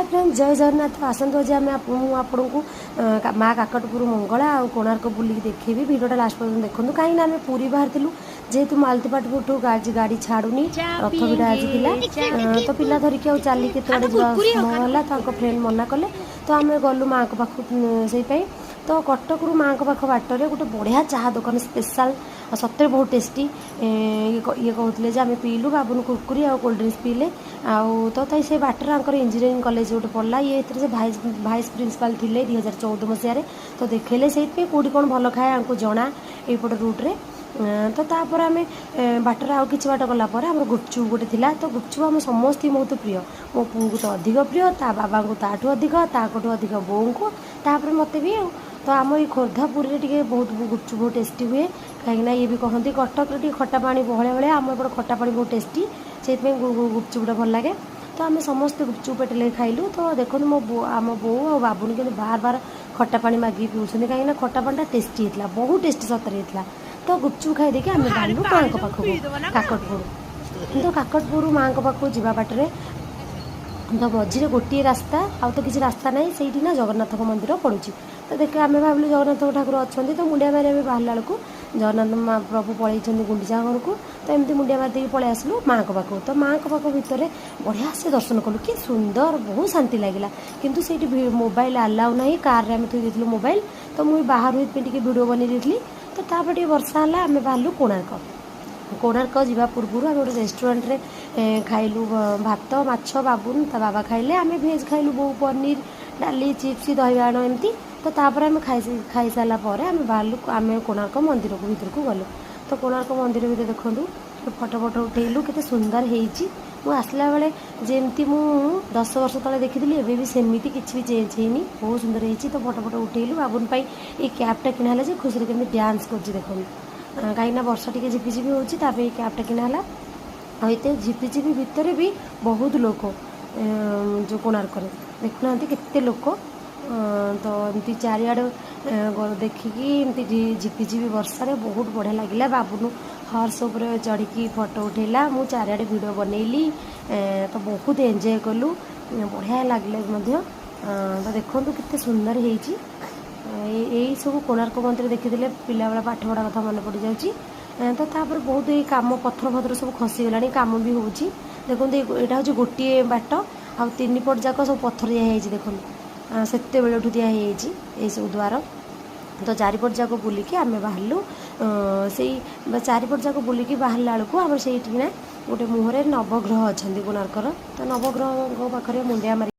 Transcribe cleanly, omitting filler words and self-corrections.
hi friends जय जगन्नाथ आसतु आज आम आपन को माँ काकटपुर मंगला और कोणार्क बुलिक देखेबी भिडियोटा लास्ट पर्यटन देखूँ कहीं आम पुरी बाहर जेहेतु मालतीपाटपुर गाड़ी छाड़ूनी रथ भिड़ा आज तो पिला धरिकी आ चली केते समय फ्रेंड मना कले तो आम गलु माँ को पाख से तो कटक माँ को पाख बाटर गोटे बढ़िया चाह दुकान स्पेशल सतरे बहुत टेस्टी ये कहते आम पीलु बाबुन कुरकुरी आ कोल्ड ड्रिंक्स पीले आउ तो से बाटर आंकर इंजीनियरिंग कॉलेज गोटे पढ़ला ये से भाइस प्रिंसिपाल थे 2014 मसीह तो देखले से कौटी कौन भल खाए आमको जना यपट रूट्रे तो तापर आम बाटर आउ कि बाट गलापर आम गुपचुप गोटे थिला तो गुपचुप आम समस्त बहुत प्रिय मो पु को तो अधिक प्रिय ता बाबा को ताठू अधिक ताकू अधिक बोऊ को तापर मत भी तो आम ये खोर्धापुरी टे बहुत गुपचुप बहुत टेस्टी हुए कहीं ये भी कहते कटक टे खटा पानी बहलिया भाया आम एपटे खटा पानी बहुत टेस्टी से गुपचुपटा भल लगे तो आम समस्ते गुपचुप पेटे खाइलु तो देखो मो आम बो और बाबुनी के बार बार खटा पानी मागिक पिउछन कहीं खटा पानी टेस्टी होता बहुत टेस्टी सतरे होता तो गुपचुप खाई देखिए आम बाहर माँ को पाखक काकटपुर तो काकटपुर माँ को पाखक जावा बाटर तो मझे गोटे रास्ता आउ तो किसी रास्ता ना से जगन्नाथ मंदिर पड़ू तो देखे आम भाविलु जगन्नाथ ठाकुर अच्छा तो मुंडिया मारे बाहर बेलू जगन्नाथ प्रभु पलैं गुंडीचा घर को तो एमती मुंडिया मार देकी पलि आसलु माँ को पाखक तो माँ को पाख भितर बढ़िया से दर्शन कलु कि सुंदर बहुत शांति लगे किंतु से मोबाइल अलाउ ना कार आम थी मोबाइल तो मुझे बाहर वीडियो बन दी तो तापर वर्षा है आम बाहर कोणार्क कोणार्क जावा पूर्व आम गोटे रेस्टोरेंट रे खाइलु भात माछ बाबुन ता बाबा खाइले आम भेज खाइलु बो पनीर डाली चिप्स दही बाण एमती तो तापर आम खाई सारा आम बाहर आम कोणार्क मंदिर को भीतर को गलु तो कोणार्क मंदिर भीतर देखूँ फटो फटो उठेलु केते सुंदर होईची मु आसला बेले जेमती मु 10 वर्ष तले देखी एबे भी सेमती किसी भी चेंज होनी बहुत सुंदर होईची तो फटो फटो उठेलु बाबुन पाई ये कैपटा किनाला जे खुशी केमती डांस कर देखो कहीं वर्षा टी झिपिझिपि होची तापे कैपटा किनाला होते झिपिझिपि भितर भी बहुत लोक जो कोणार्क देखुना केते लोक तो एमती चारिआड देखिकी एमती झिपिझिपि वर्षा बहुत बढ़िया लगे बाबुन हॉर्स उपर चढ़ी फोटो उठेला मु चारिआडे वीडियो बनैली तो बहुत एंजॉय कलु बढ़िया लगे तो देखो केते सुंदर होईची यही सब कोणार्क मंदिर देखीदे पिला बेला पाठ पढ़ा कथा मन पड़ जाऊँगी तो तापर बहुत ये कम पथर फथर सब खसीगला कम भी होची देखो यहाँ हूँ गोटे बाट आ 3 पट जाक सब पथर दिखाई देखो सेते बेलू दिखाई सब द्वार तो चारिपट जाक बुलिकी आम बाहरलु से चारिपट जाक बुलिकी बाहरला बेलू आम से गोटे मुहर नवग्रह अच्छा कोणार्कर तो नवग्रह पाखे मुंडिया मारी